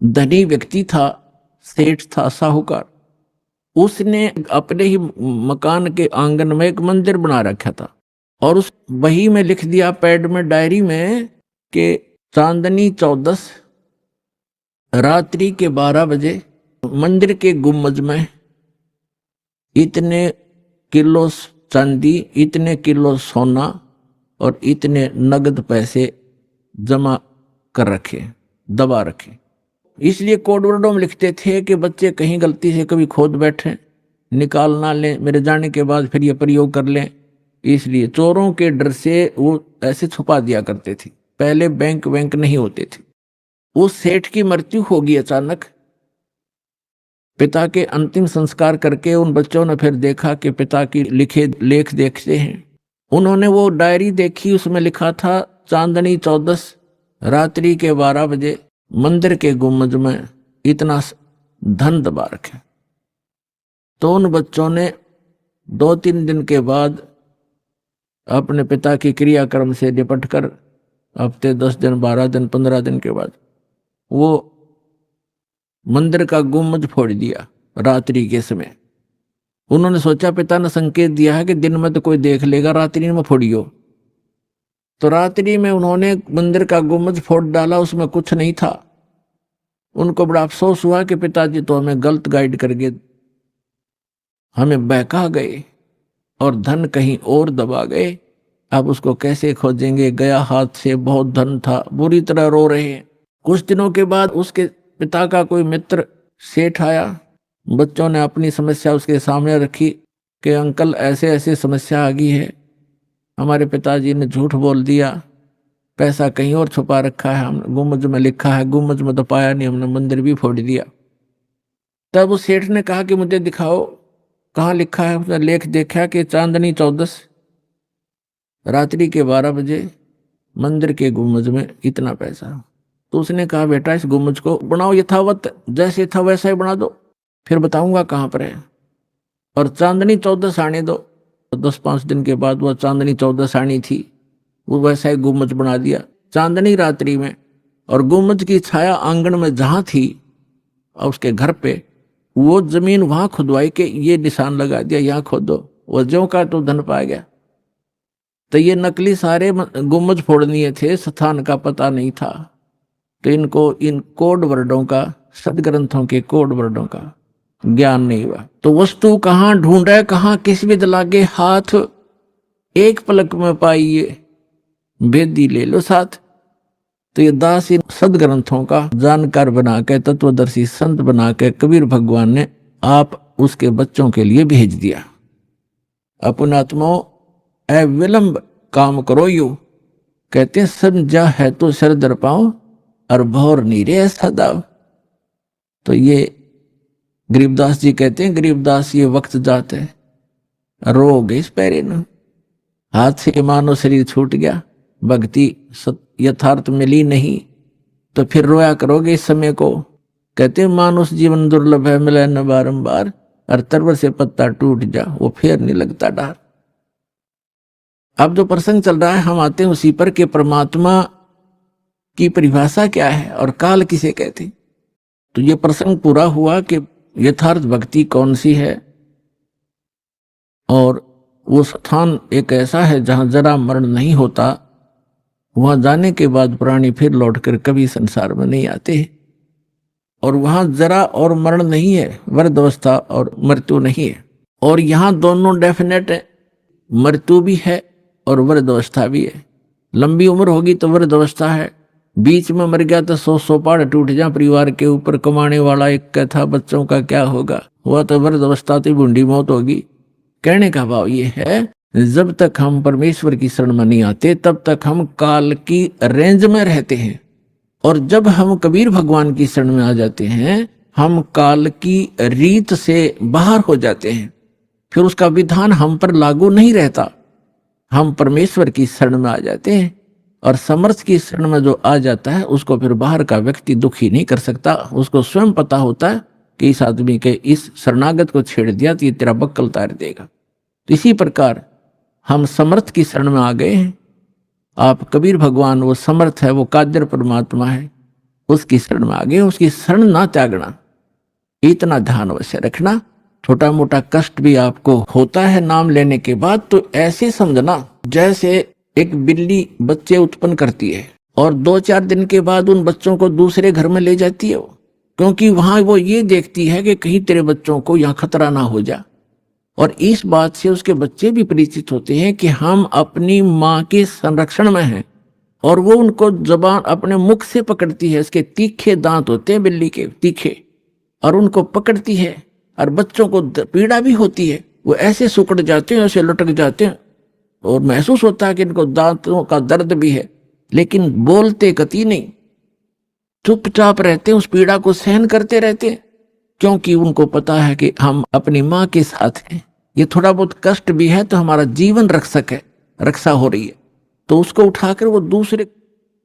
धनी व्यक्ति था, सेठ था, साहूकार। उसने अपने ही मकान के आंगन में एक मंदिर बना रखा था और उस वही में लिख दिया पैड में, डायरी में, कि चांदनी 14 रात्रि के 12 बजे मंदिर के गुम्बज में इतने किलो चांदी, इतने किलो सोना और इतने नगद पैसे जमा कर रखे, दबा रखे। इसलिए कोड वर्डों में लिखते थे कि बच्चे कहीं गलती से कभी खोद बैठे, निकाल ना लें, मेरे जाने के बाद फिर ये प्रयोग कर लें। इसलिए चोरों के डर से वो ऐसे छुपा दिया करते थे। पहले बैंक नहीं होते थे। उस सेठ की मृत्यु होगी अचानक। पिता के अंतिम संस्कार करके उन बच्चों ने फिर देखा कि पिता की लिखे लेख देखते हैं। उन्होंने वो डायरी देखी, उसमें लिखा था चांदनी 14 रात्रि के 12 बजे मंदिर के गुम्बज में इतना धन दबा रखे। तो उन बच्चों ने 2-3 दिन के बाद अपने पिता की क्रियाक्रम से निपटकर हफ्ते 10 दिन, 12 दिन, 15 दिन के बाद वो मंदिर का गुम्बज फोड़ दिया रात्रि के समय। उन्होंने सोचा पिता ने संकेत दिया है कि दिन में तो कोई देख लेगा, रात्रि में फोड़ियो। तो रात्रि में उन्होंने मंदिर का गुम्बज फोड़ डाला, उसमें कुछ नहीं था। उनको बड़ा अफसोस हुआ कि पिताजी तो हमें गलत गाइड करके हमें बहका गए और धन कहीं और दबा गए। अब उसको कैसे खोजेंगे, गया हाथ से, बहुत धन था। बुरी तरह रो रहे हैं। कुछ दिनों के बाद उसके पिता का कोई मित्र सेठ आया। बच्चों ने अपनी समस्या उसके सामने रखी कि अंकल ऐसे ऐसे समस्या आ गई है, हमारे पिताजी ने झूठ बोल दिया, पैसा कहीं और छुपा रखा है, हम गुम्बज में लिखा है, गुम्बज में तो पाया नहीं, हमने मंदिर भी फोड़ दिया। तब उस सेठ ने कहा कि मुझे दिखाओ कहाँ लिखा है। उसने लेख देखा कि चांदनी 14 रात्रि के 12 बजे मंदिर के गुम्बज में इतना पैसा। तो उसने कहा बेटा इस गुम्बज को बनाओ यथावत, जैसे था वैसा ही बना दो, फिर बताऊंगा कहाँ पर है, और चांदनी 14 आने दो। तो 10-5 दिन के बाद वह चांदनी 14 आनी थी, वो वैसा ही गुम्बज बना दिया चांदनी रात्रि में। और गुम्बज की छाया आंगन में जहां थी और उसके घर पे, वो जमीन वहां खुदवाई के ये निशान लगा दिया, यहाँ खोदो। वो ज्यों का तो धन पा गया। तो ये नकली सारे गुम्बज फोड़नीय थे, स्थान का पता नहीं था। तो इनको इन कोड वर्डों का, सदग्रंथों के कोड वर्डों का ज्ञान नहीं हुआ। तो वस्तु कहाँ ढूंढे, कहाँ किस विद लागे हाथ, एक पलक में पाइए भेदी ले लो साथ। तो ये दास इन सदग्रंथों का जानकार बना के, तत्वदर्शी संत बना के कबीर भगवान ने आप उसके बच्चों के लिए भेज दिया। अपनात्मो अविलंब काम करो यू, कहते हैं समझा है तो सर दर पाओ और भौर नीरे ऐसा दाव। तो ये गरीबदास जी कहते हैं, गरीबदास ये वक्त जाते रो गए इस पैरे न, हाथ से मानो शरीर छूट गया, भक्ति यथार्थ मिली नहीं, तो फिर रोया करोगे इस समय को। कहते हैं मानुष जीवन दुर्लभ है, मिले न बारंबार, और तरवर से पत्ता टूट जा वो फिर नहीं लगता डार। अब जो प्रसंग चल रहा है हम आते हैं उसी पर कि परमात्मा की परिभाषा क्या है और काल किसे कहते हैं। तो ये प्रसंग पूरा हुआ कि यथार्थ भक्ति कौन सी है, और वो स्थान एक ऐसा है जहां जरा मरण नहीं होता। वहां जाने के बाद प्राणी फिर लौटकर कभी संसार में नहीं आते, और वहां जरा और मरण नहीं है, वृद्धावस्था और मृत्यु नहीं है। और यहाँ दोनों डेफिनेट है, मृत्यु भी है और वृद्धावस्था भी है। लंबी उम्र होगी तो वृद्धावस्था है, बीच में मर गया तो 100 पहाड़ टूट जा परिवार के ऊपर, कमाने वाला एक का था, बच्चों का क्या होगा, हुआ तो वृद्धावस्था तो बूढ़ी मौत होगी। कहने का भाव ये है, जब तक हम परमेश्वर की शरण में नहीं आते तब तक हम काल की रेंज में रहते हैं, और जब हम कबीर भगवान की शरण में आ जाते हैं हम काल की रीत से बाहर हो जाते हैं। फिर उसका विधान हम पर लागू नहीं रहता, हम परमेश्वर की शरण में आ जाते हैं। और समर्थ की शरण में जो आ जाता है उसको फिर बाहर का व्यक्ति दुखी नहीं कर सकता। उसको स्वयं पता होता है कि इस आदमी के इस शरणागत को छेड़ दिया तो ये तेरा बक्कल तार देगा। तो इसी प्रकार हम समर्थ की शरण में आ गए हैं। आप कबीर भगवान वो समर्थ है, वो कादर परमात्मा है, उसकी शरण में आ गए, उसकी शरण ना त्यागना, इतना ध्यान अवश्य रखना। छोटा मोटा कष्ट भी आपको होता है नाम लेने के बाद, तो ऐसे समझना जैसे एक बिल्ली बच्चे उत्पन्न करती है और 2-4 दिन के बाद उन बच्चों को दूसरे घर में ले जाती है वो, क्योंकि वहां वो ये देखती है कि कहीं तेरे बच्चों को यहाँ खतरा ना हो जा। और इस बात से उसके बच्चे भी परिचित होते हैं कि हम अपनी माँ के संरक्षण में हैं, और वो उनको जबान अपने मुख से पकड़ती है। उसके तीखे दांत होते हैं बिल्ली के, तीखे, और उनको पकड़ती है। और बच्चों को पीड़ा भी होती है, वो ऐसे सुकड़ जाते हैं, ऐसे लटक जाते हैं, और महसूस होता है कि इनको दांतों का दर्द भी है, लेकिन बोलते कति नहीं, चुपचाप रहते हैं, उस पीड़ा को सहन करते रहते हैं, क्योंकि उनको पता है कि हम अपनी माँ के साथ हैं। ये थोड़ा बहुत कष्ट भी है तो हमारा जीवन रक्षा हो रही है। तो उसको उठाकर वो दूसरे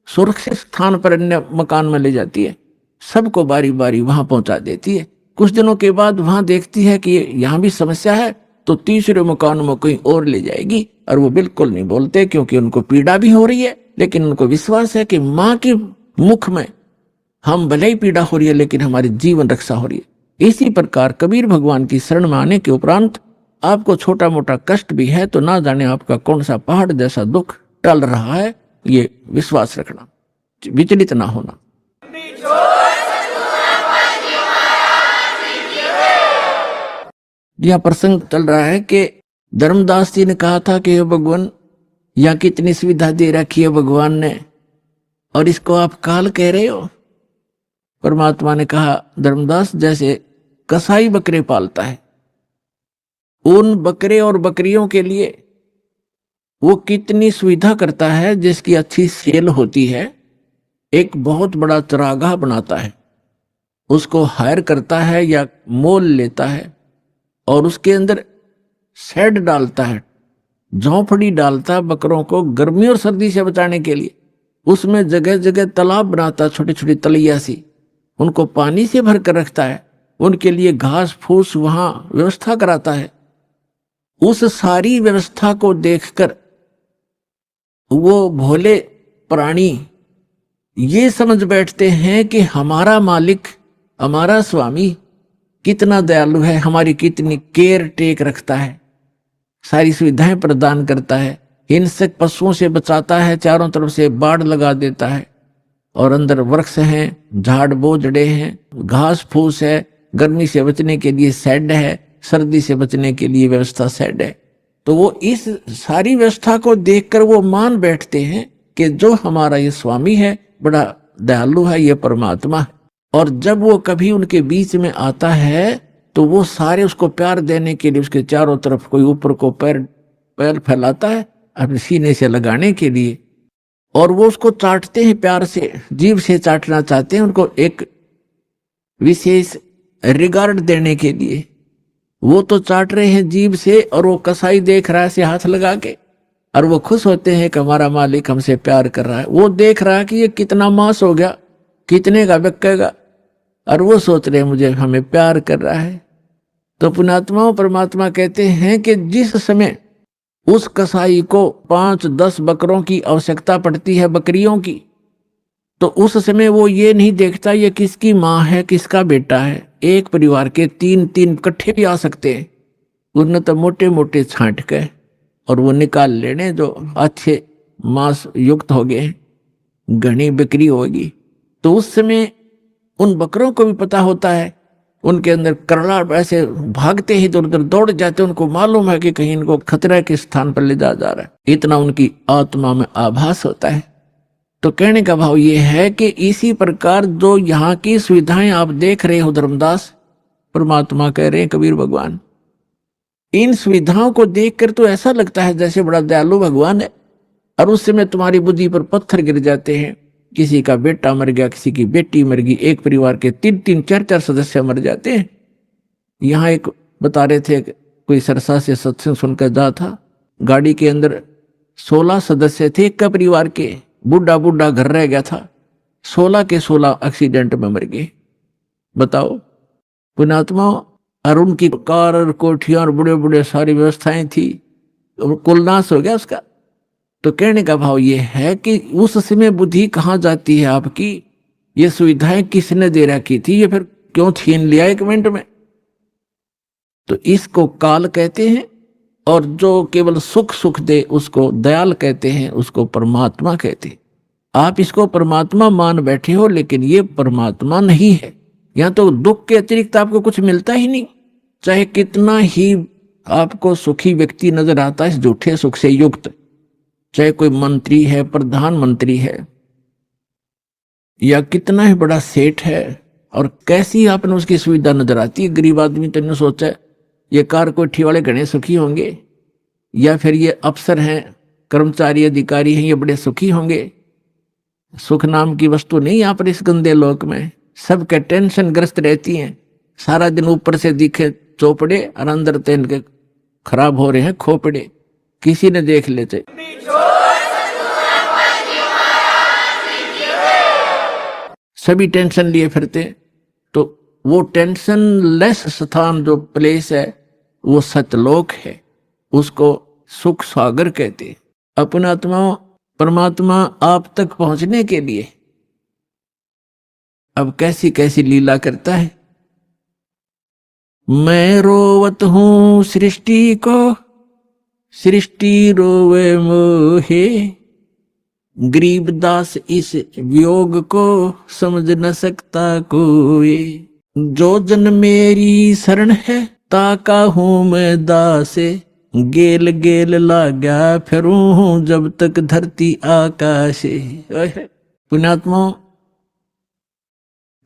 सुरक्षित स्थान पर अन्य मकान में ले जाती है, सबको बारी बारी वहां पहुंचा देती है। कुछ दिनों के बाद वहां देखती है कि यहाँ भी समस्या है, तो तीसरे मकान में कहीं और ले जाएगी। और वो बिल्कुल नहीं बोलते, क्योंकि उनको पीड़ा भी हो रही है, लेकिन उनको विश्वास है कि माँ के मुख में हम भले ही पीड़ा हो रही है, लेकिन हमारी जीवन रक्षा हो रही है। इसी प्रकार कबीर भगवान की शरण में आने के उपरांत आपको छोटा मोटा कष्ट भी है, तो ना जाने आपका कौन सा पहाड़ जैसा दुख टल रहा है, ये विश्वास रखना, विचलित ना होना। यह प्रसंग चल रहा है कि धर्मदास जी ने कहा था कि भगवान, यह कितनी सुविधा दे रखी है भगवान ने, और इसको आप काल कह रहे हो। परमात्मा ने कहा, धर्मदास, जैसे कसाई बकरे पालता है, उन बकरे और बकरियों के लिए वो कितनी सुविधा करता है, जिसकी अच्छी सेल होती है, एक बहुत बड़ा चरागाह बनाता है, उसको हायर करता है या मोल लेता है, और उसके अंदर शेड डालता है, झोंपड़ी डालता है बकरों को गर्मी और सर्दी से बचाने के लिए। उसमें जगह जगह तालाब बनाता है, छोटी छोटी तलैया सी, उनको पानी से भर कर रखता है, उनके लिए घास फूस वहां व्यवस्था कराता है। उस सारी व्यवस्था को देखकर वो भोले प्राणी ये समझ बैठते हैं कि हमारा मालिक, हमारा स्वामी कितना दयालु है, हमारी कितनी केयर टेक रखता है, सारी सुविधाएं प्रदान करता है, हिंसक पशुओं से बचाता है, चारों तरफ से बाड़ लगा देता है, और अंदर वृक्ष हैं, झाड़ बोझड़े हैं, घास फूस है, गर्मी से बचने के लिए शेड है, सर्दी से बचने के लिए व्यवस्था शेड है। तो वो इस सारी व्यवस्था को देखकर वो मान बैठते हैं कि जो हमारा ये स्वामी है बड़ा दयालु है, ये परमात्मा है। और जब वो कभी उनके बीच में आता है तो वो सारे उसको प्यार देने के लिए उसके चारों तरफ कोई ऊपर को पैर फैलाता है अपने सीने से लगाने के लिए, और वो उसको चाटते हैं, प्यार से जीभ से चाटना चाहते हैं, उनको एक विशेष रिगार्ड देने के लिए। वो तो चाट रहे हैं जीभ से, और वो कसाई देख रहा है से हाथ लगा के, और वो खुश होते हैं कि हमारा मालिक हमसे प्यार कर रहा है। वो देख रहा है कि ये कितना मांस हो गया, कितने का बिकेगा, और वो सोच रहे हैं मुझे हमें प्यार कर रहा है। तो पुण्यात्मा परमात्मा कहते हैं कि जिस समय उस कसाई को 5-10 बकरों की आवश्यकता पड़ती है, बकरियों की, तो उस समय वो ये नहीं देखता ये किसकी माँ है, किसका बेटा है। एक परिवार के 3-3 इकट्ठे भी आ सकते हैं, उन्हें तो मोटे मोटे छांट के और वो निकाल लेने जो अच्छे मांस युक्त हो गए, घनी बिक्री होगी। तो उस समय उन बकरों को भी पता होता है, उनके अंदर करड़ा ऐसे भागते ही इधर उधर दौड़ जाते, उनको मालूम है कि कहीं इनको खतरे के स्थान पर ले जा रहा है, इतना उनकी आत्मा में आभास होता है। तो कहने का भाव ये है कि इसी प्रकार जो यहाँ की सुविधाएं आप देख रहे हो धर्मदास, परमात्मा कह रहे हैं कबीर भगवान, इन सुविधाओं को देखकर तो ऐसा लगता है जैसे बड़ा दयालु भगवान है, और उस समय तुम्हारी बुद्धि पर पत्थर गिर जाते हैं। किसी का बेटा मर गया, किसी की बेटी मर गई, एक परिवार के 3-3, 4-4 सदस्य मर जाते हैं। यहाँ एक बता रहे थे, कोई सरसा से सत्संग सुनकर जा था, गाड़ी के अंदर 16 सदस्य थे एक परिवार के, बूढ़ा बूढ़ा घर रह गया था, 16 के 16 एक्सीडेंट में मर गए। बताओ पुण्यात्मा, और उनकी कार और कोठियां और बड़े बड़े सारी व्यवस्थाएं थी, कुल नाश हो गया उसका। तो कहने का भाव ये है कि उस समय बुद्धि कहाँ जाती है आपकी, ये सुविधाएं किसने दे रखी थी, ये फिर क्यों छीन लिया 1 मिनट में? तो इसको काल कहते हैं, और जो केवल सुख सुख दे उसको दयाल कहते हैं, उसको परमात्मा कहते हैं। आप इसको परमात्मा मान बैठे हो, लेकिन ये परमात्मा नहीं है। यहां तो दुख के अतिरिक्त आपको कुछ मिलता ही नहीं। चाहे कितना ही आपको सुखी व्यक्ति नजर आता है इस झूठे सुख से युक्त, चाहे कोई मंत्री है, प्रधानमंत्री है, या कितना ही बड़ा सेठ है, और कैसी आपने उसकी सुविधा नजर आती है। गरीब आदमी तो ने सोचा है ये कार कोठी वाले घने सुखी होंगे, या फिर ये अफसर हैं, कर्मचारी अधिकारी हैं, ये बड़े सुखी होंगे। सुख नाम की वस्तु नहीं यहाँ पर इस गंदे लोक में। सबके टेंशन ग्रस्त रहती हैं, सारा दिन ऊपर से दिखे चौपड़े और अंदर तो इनके खराब हो रहे हैं खोपड़े, किसी ने देख लेते। सभी टेंशन लिए फिरते। तो वो टेंशन लेस स्थान जो प्लेस है वो सतलोक है, उसको सुख सागर कहते। अपना परमात्मा आप तक पहुंचने के लिए अब कैसी कैसी लीला करता है। मैं रोवत हूं सृष्टि को, सृष्टि रोवे मोहे, गरीबदास इस वियोग को समझ न सकता कोई। जो जन मेरी शरण है ताका हूं मैं दासे, गेल गेल लाग्या फिरूं हूं जब तक धरती आकाशे। पुण्यात्मा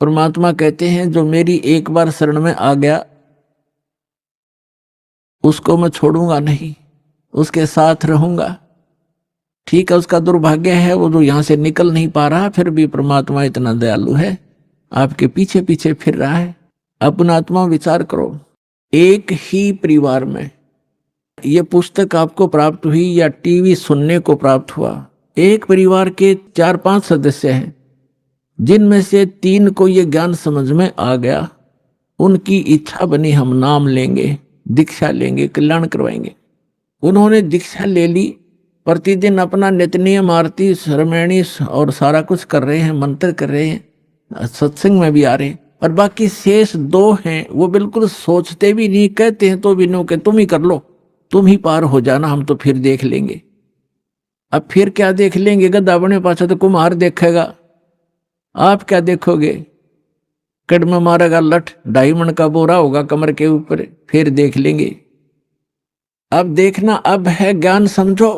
परमात्मा कहते हैं जो मेरी एक बार शरण में आ गया उसको मैं छोड़ूंगा नहीं, उसके साथ रहूंगा। ठीक है, उसका दुर्भाग्य है वो जो यहां से निकल नहीं पा रहा, फिर भी परमात्मा इतना दयालु है, आपके पीछे पीछे फिर रहा है। अपना आत्मा विचार करो, एक ही परिवार में ये पुस्तक आपको प्राप्त हुई या टीवी सुनने को प्राप्त हुआ, एक परिवार के 4-5 सदस्य हैं, जिनमें से 3 को ये ज्ञान समझ में आ गया, उनकी इच्छा बनी हम नाम लेंगे, दीक्षा लेंगे, कल्याण करवाएंगे। उन्होंने दीक्षा ले ली, प्रतिदिन अपना नित्यनियम आरती श्रमणी और सारा कुछ कर रहे हैं, मंत्र कर रहे हैं, सत्संग में भी आ रहे हैं। और बाकी शेष 2 हैं वो बिल्कुल सोचते भी नहीं, कहते हैं तो भी नो के तुम ही कर लो, तुम ही पार हो जाना, हम तो फिर देख लेंगे। अब फिर क्या देख लेंगे, गद्दा बने पाछा तो कुम्हार देखेगा, आप क्या देखोगे? कड़म मारेगा लठ, 2.5 मन का बोरा होगा कमर के ऊपर, फिर देख लेंगे। अब देखना अब है, ज्ञान समझो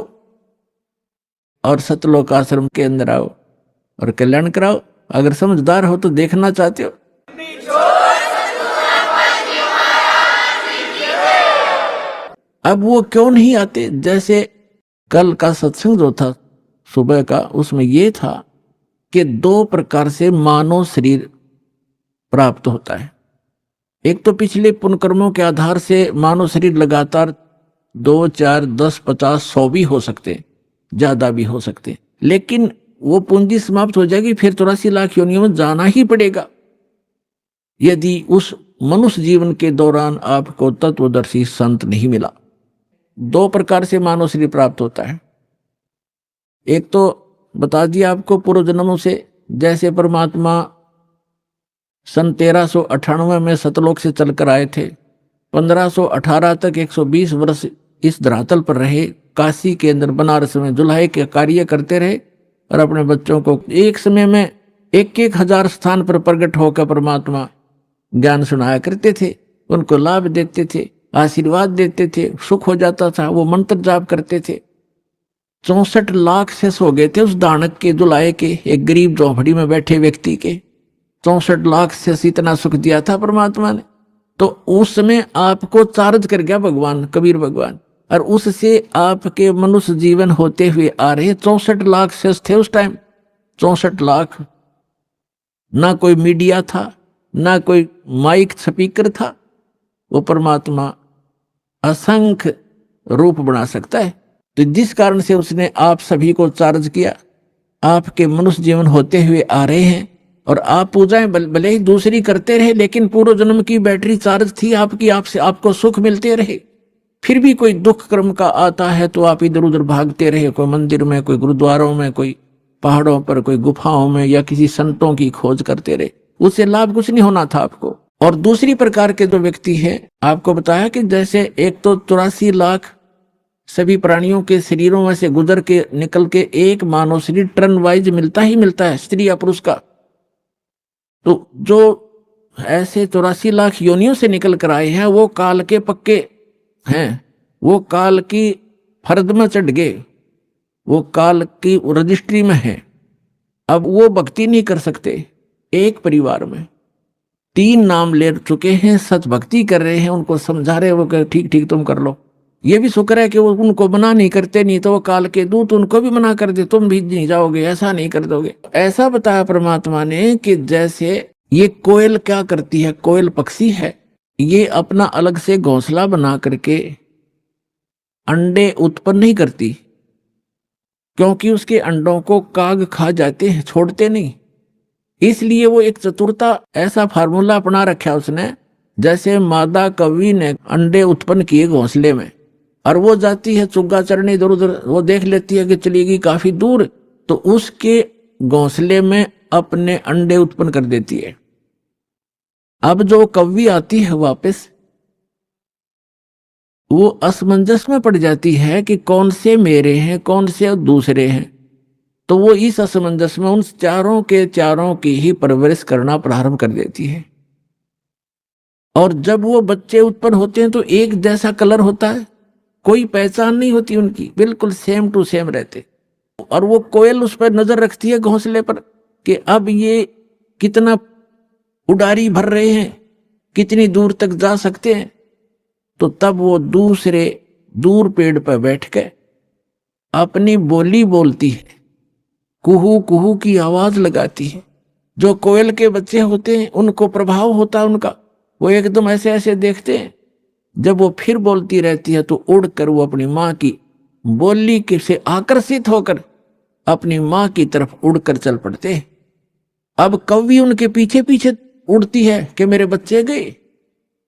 और सतलोक आश्रम के अंदर आओ और कल्याण कराओ। अगर समझदार हो तो देखना चाहते हो। अब वो क्यों नहीं आते? जैसे कल का सत्संग जो था सुबह का, उसमें ये था कि 2 प्रकार से मानव शरीर प्राप्त होता है। एक तो पिछले पुण्यकर्मों के आधार से मानव शरीर लगातार 2, 4, 10, 50, 100 भी हो सकते, ज्यादा भी हो सकते, लेकिन वो पूंजी समाप्त हो जाएगी, फिर 84 लाख योनियों में जाना ही पड़ेगा यदि उस मनुष्य जीवन के दौरान आपको तत्वदर्शी संत नहीं मिला। 2 प्रकार से मानव शरीर प्राप्त होता है। एक तो बता दिया आपको पूर्व जन्मों से, जैसे परमात्मा सन 1398 में सतलोक से चलकर आए थे, 1518 तक 120 वर्ष इस धरातल पर रहे, काशी के अंदर बनारस में जुल्हे के कार्य करते रहे और अपने बच्चों को एक समय में 1-1 हजार स्थान पर प्रकट होकर परमात्मा ज्ञान सुनाया करते थे, उनको लाभ देते थे, आशीर्वाद देते थे, सुख हो जाता था, वो मंत्र जाप करते थे। 64 लाख शेष हो गए थे उस दानक के, जुलाहे के, एक गरीब झोंपड़ी में बैठे व्यक्ति के 64 लाख शेष इतना सुख दिया था परमात्मा ने। तो उस समय आपको चार्ज कर गया भगवान, कबीर भगवान, और उससे आपके मनुष्य जीवन होते हुए आ रहे 64 लाख शेष थे उस टाइम। 64 लाख, ना कोई मीडिया था, ना कोई माइक स्पीकर था। वो परमात्मा असंख्य रूप बना सकता है। तो जिस कारण से उसने आप सभी को चार्ज किया, आपके मनुष्य जीवन होते हुए आ रहे हैं, और आप पूजाएं भले ही दूसरी करते रहे, लेकिन पूर्व जन्म की बैटरी चार्ज थी आपकी, आपसे आपको सुख मिलते रहे। फिर भी कोई दुख कर्म का आता है तो आप इधर उधर भागते रहे, कोई मंदिर में, कोई गुरुद्वारों में, कोई पहाड़ों पर, कोई गुफाओं में, या किसी संतों की खोज करते रहे, उससे लाभ कुछ नहीं होना था आपको। और दूसरी प्रकार के जो व्यक्ति हैं, आपको बताया कि जैसे एक तो 84 लाख सभी प्राणियों के शरीरों में से गुजर के निकल के एक मानव शरीर टर्न वाइज मिलता ही मिलता है, स्त्री या पुरुष का। तो जो ऐसे 84 लाख योनियों से निकल कर आए हैं, वो काल के पक्के हैं, वो काल की फर्द में चढ़ गए, वो काल की रजिस्ट्री में है। अब वो भक्ति नहीं कर सकते। एक परिवार में 3 नाम ले चुके हैं, सच भक्ति कर रहे हैं, उनको समझा रहे, वो कह ठीक ठीक तुम कर लो। ये भी शुक्र है कि वो उनको मना नहीं करते, नहीं तो वो काल के दूत उनको भी मना कर दे, तुम भी नहीं जाओगे, ऐसा नहीं कर दोगे। ऐसा बताया परमात्मा ने कि जैसे ये कोयल क्या करती है, कोयल पक्षी है, ये अपना अलग से घोंसला बना करके अंडे उत्पन्न नहीं करती, क्योंकि उसके अंडों को काग खा जाते हैं, छोड़ते नहीं। इसलिए वो एक चतुरता, ऐसा फार्मूला अपना रखा उसने, जैसे मादा कौवी ने अंडे उत्पन्न किए घोंसले में, और वो जाती है चुग्गा चरने इधर उधर, वो देख लेती है कि चलेगी काफी दूर, तो उसके घोंसले में अपने अंडे उत्पन्न कर देती है। अब जो कौवी आती है वापस, वो असमंजस में पड़ जाती है कि कौन से मेरे हैं, कौन से दूसरे हैं। तो वो इस असमंजस में उन चारों के चारों की ही परवरिश करना प्रारंभ कर देती है। और जब वो बच्चे उत्पन्न होते हैं तो एक जैसा कलर होता है, कोई पहचान नहीं होती उनकी, बिल्कुल सेम टू सेम रहते। और वो कोयल उस पर नजर रखती है घोंसले पर कि अब ये कितना उड़ारी भर रहे हैं, कितनी दूर तक जा सकते हैं। तो तब वो दूसरे दूर पेड़ पर बैठ के अपनी बोली बोलती है, कुहू कुहू की आवाज लगाती है। जो कोयल के बच्चे होते हैं उनको प्रभाव होता है उनका, वो एकदम ऐसे ऐसे देखते हैं। जब वो फिर बोलती रहती है तो उड़कर वो अपनी माँ की बोली के से आकर्षित होकर अपनी माँ की तरफ उड़कर चल पड़ते हैं। अब कौवी उनके पीछे पीछे उड़ती है कि मेरे बच्चे गए,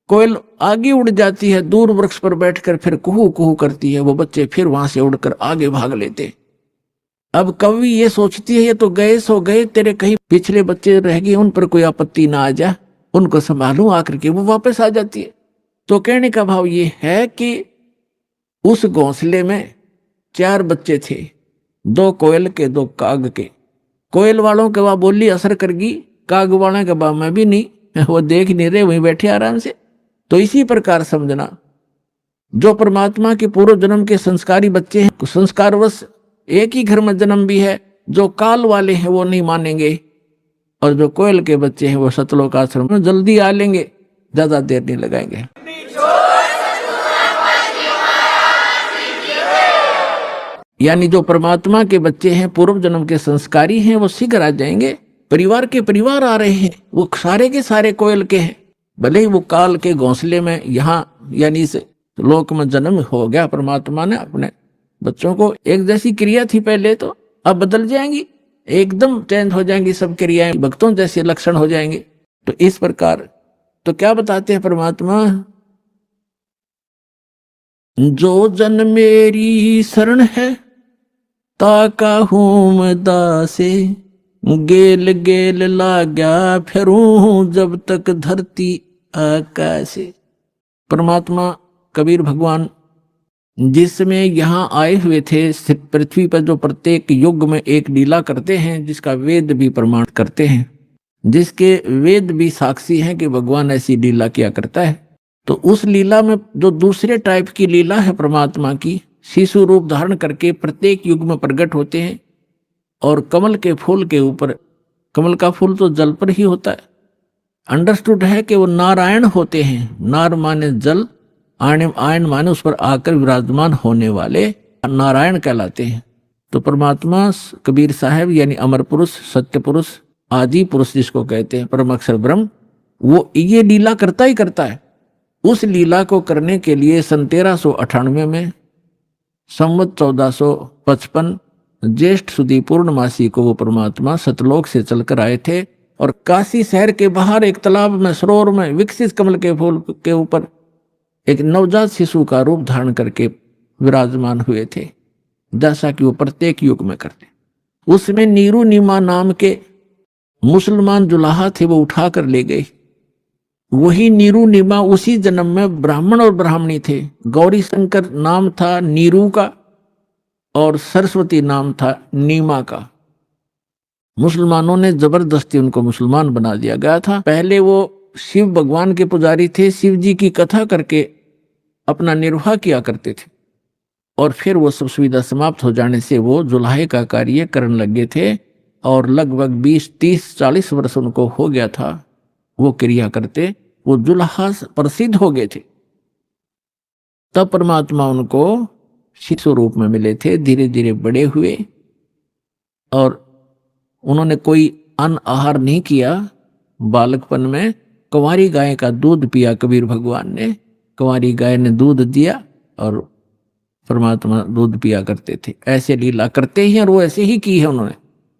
कोयल आगे उड़ जाती है, दूर वृक्ष पर बैठकर फिर कुहू कुहू करती है, वो बच्चे फिर वहां से उड़कर आगे भाग लेते। अब कौवी ये सोचती है ये तो गए सो गए, तेरे कहीं पिछले बच्चे रह गए, उन पर कोई आपत्ति ना आ जाए, उनको संभालूं, आकर के वो वापस आ जाती है। तो कहने का भाव ये है कि उस घोंसले में 4 बच्चे थे, 2 कोयल के 2 काग के। कोयल वालों के वहां बोली असर करगी, काग वालों के वहां में भी नहीं, वो देख नहीं रहे, वहीं बैठे आराम से। तो इसी प्रकार समझना, जो परमात्मा के पूर्व जन्म के संस्कारी बच्चे हैं, संस्कारवश एक ही घर में जन्म भी है, जो काल वाले हैं वो नहीं मानेंगे, और जो कोयल के बच्चे हैं वो सतलोक आश्रम में जल्दी आ लेंगे, ज्यादा देर नहीं लगाएंगे। यानी जो परमात्मा के बच्चे हैं, पूर्व जन्म के संस्कारी हैं, वो शीघ्र आ जाएंगे। परिवार के परिवार आ रहे हैं, वो सारे के सारे कोयल के हैं, भले ही वो काल के घोंसले में यहाँ यानी इस लोक में जन्म हो गया। परमात्मा ने अपने बच्चों को, एक जैसी क्रिया थी पहले, तो अब बदल जाएंगी, एकदम चेंज हो जाएंगी सब क्रियाएं, भक्तों जैसे लक्षण हो जाएंगे। तो इस प्रकार तो क्या बताते हैं परमात्मा, जो जन मेरी शरण है ताका हूं दासे, गेल गेल लाग्या फिरूं जब तक धरती आकाशे। परमात्मा कबीर भगवान जिस समय यहाँ आए हुए थे पृथ्वी पर, जो प्रत्येक युग में एक लीला करते हैं, जिसका वेद भी प्रमाण करते हैं, जिसके वेद भी साक्षी हैं कि भगवान ऐसी लीला किया करता है। तो उस लीला में जो दूसरे टाइप की लीला है परमात्मा की, शिशु रूप धारण करके प्रत्येक युग में प्रकट होते हैं। और कमल के फूल के ऊपर, कमल का फूल तो जल पर ही होता है, अंडरस्टूड है कि वो नारायण होते हैं। नार माने जल, आयन माने उस पर आकर विराजमान होने वाले नारायण कहलाते हैं। तो परमात्मा कबीर साहब यानी अमर पुरुष, सत्य पुरुष, आदि पुरुष जिसको कहते हैं, परम अक्षर ब्रह्म, वो ये लीला करता ही करता है। उस लीला को करने के लिए सन 1398 में संवत 1455 ज्येष्ठ सुदी पूर्णमासी को वो परमात्मा सतलोक से चलकर आए थे, और काशी शहर के बाहर एक तालाब में, सरोवर में विकसित कमल के फूल के ऊपर एक नवजात शिशु का रूप धारण करके विराजमान हुए थे, जैसा कि वो प्रत्येक युग में करते। उसमें नीरू नीमा नाम के मुसलमान जुलाहा थे, वो उठा कर ले गए। वही नीरू नीमा उसी जन्म में ब्राह्मण और ब्राह्मणी थे। गौरी शंकर नाम था नीरू का और सरस्वती नाम था नीमा का। मुसलमानों ने जबरदस्ती उनको मुसलमान बना दिया गया था। पहले वो शिव भगवान के पुजारी थे, शिव जी की कथा करके अपना निर्वाह किया करते थे, और फिर वो सब सुविधा समाप्त हो जाने से वो जुलाहे का कार्य करने लगे थे, और लगभग 20, 30, 40 वर्ष उनको हो गया था वो क्रिया करते, वो जुलाहा प्रसिद्ध हो गए थे। तब परमात्मा उनको शिशु रूप में मिले थे। धीरे धीरे बड़े हुए और उन्होंने कोई अन्न आहार नहीं किया। बालकपन में कुंवारी गाय का दूध पिया कबीर भगवान ने। कुंवारी गाय ने दूध दिया और परमात्मा दूध पिया करते थे। ऐसे लीला करते ही और वो ऐसे ही की है उन्होंने,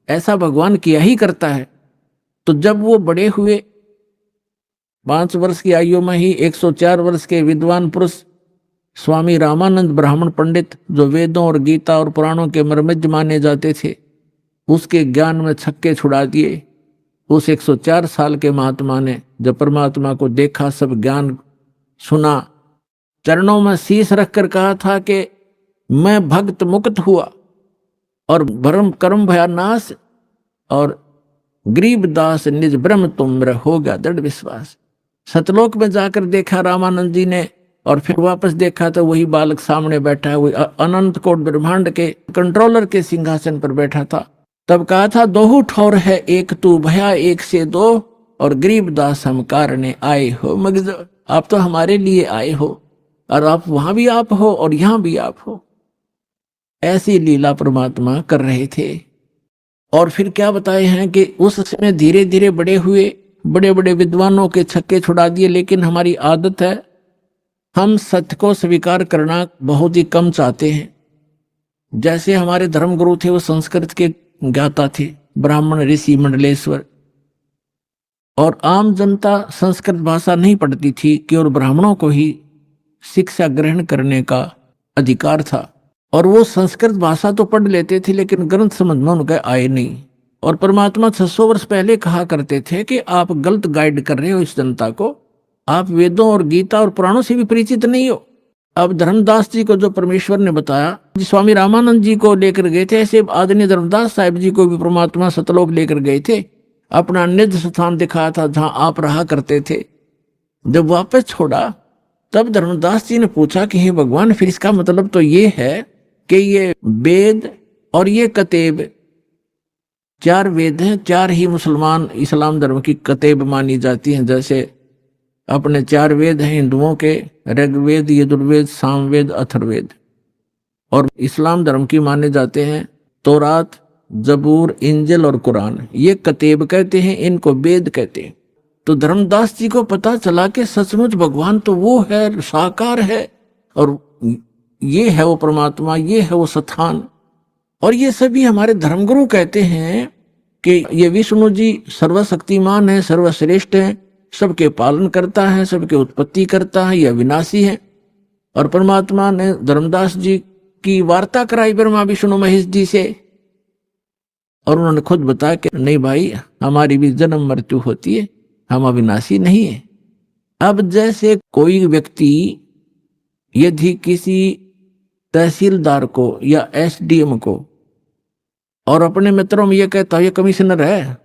ऐसा भगवान किया ही करता है। तो जब वो बड़े हुए 5 वर्ष की आयु में ही 104 वर्ष के विद्वान पुरुष स्वामी रामानंद ब्राह्मण पंडित, जो वेदों और गीता और पुराणों के मर्मज्ञ माने जाते थे, उसके ज्ञान में छक्के छुड़ा दिए। उस 104 साल के महात्मा ने जब परमात्मा को देखा, सब ज्ञान सुना, चरणों में शीश रखकर कहा था कि मैं भक्त मुक्त हुआ और भरम कर्म भया नाश, और गरीब दास निज ब्रह्म तुम मेरा हो गया दृढ़ विश्वास। सतलोक में जाकर देखा रामानंद जी ने, और फिर वापस देखा तो वही बालक सामने बैठा है, वही अनंत कोट ब्रह्मांड के कंट्रोलर के सिंहासन पर बैठा था। तब कहा था, दोहू ठौर है एक तू भया एक से दो, और गरीब दास हम कारणे आए हो मगज। आप तो हमारे लिए आए हो, और आप वहां भी आप हो और यहां भी आप हो। ऐसी लीला परमात्मा कर रहे थे। और फिर क्या बताए हैं कि उस समय धीरे धीरे बड़े हुए, बड़े बड़े विद्वानों के छक्के छुड़ा दिए। लेकिन हमारी आदत है, हम सत्य को स्वीकार करना बहुत ही कम चाहते हैं। जैसे हमारे धर्मगुरु थे, वो संस्कृत के ज्ञाता थे, ब्राह्मण ऋषि मंडलेश्वर, और आम जनता संस्कृत भाषा नहीं पढ़ती थी, केवल ब्राह्मणों को ही शिक्षा ग्रहण करने का अधिकार था। और वो संस्कृत भाषा तो पढ़ लेते थे, लेकिन ग्रंथ समझ में उनके आए नहीं। और परमात्मा 600 वर्ष पहले कहा करते थे कि आप गलत गाइड कर रहे हो इस जनता को, आप वेदों और गीता और पुराणों से भी परिचित नहीं हो। अब धर्मदास जी को जो परमेश्वर ने बताया, स्वामी रामानंद जी को लेकर गए थे, ऐसे आदरणीय धर्मदास साहिब जी को भी परमात्मा सतलोक लेकर गए थे। अपना निज स्थान दिखाया था जहां आप रहा करते थे। जब वापस छोड़ा तब धर्मदास जी ने पूछा कि हे भगवान, फिर इसका मतलब तो ये है कि ये वेद और ये कतेब, 4 वेद हैं, 4 ही मुसलमान इस्लाम धर्म की कतेब मानी जाती हैं। जैसे अपने 4 वेद हैं हिंदुओं के, ऋग्वेद, यजुर्वेद, सामवेद, अथर्ववेद। और इस्लाम धर्म की माने जाते हैं तौरात, जबूर, इंजिल और कुरान। ये कतेब कहते हैं, इनको वेद कहते हैं। तो धर्मदास जी को पता चला कि सचमुच भगवान तो वो है, साकार है, और ये है वो परमात्मा, ये है वो स्थान। और ये सभी हमारे धर्मगुरु कहते हैं कि ये विष्णु जी सर्वशक्तिमान है, सर्वश्रेष्ठ है, सबके पालन करता है, सबके उत्पत्ति करता है, यह विनाशी है। और परमात्मा ने धर्मदास जी की वार्ता कराई ब्रह्मा विष्णु महेश जी से, और उन्होंने खुद बताया कि नहीं भाई, हमारी भी जन्म मृत्यु होती है, हम अविनाशी नहीं है। अब जैसे कोई व्यक्ति यदि किसी तहसीलदार को या एसडीएम को और अपने मित्रों में ये कहता है ये कमिश्नर है,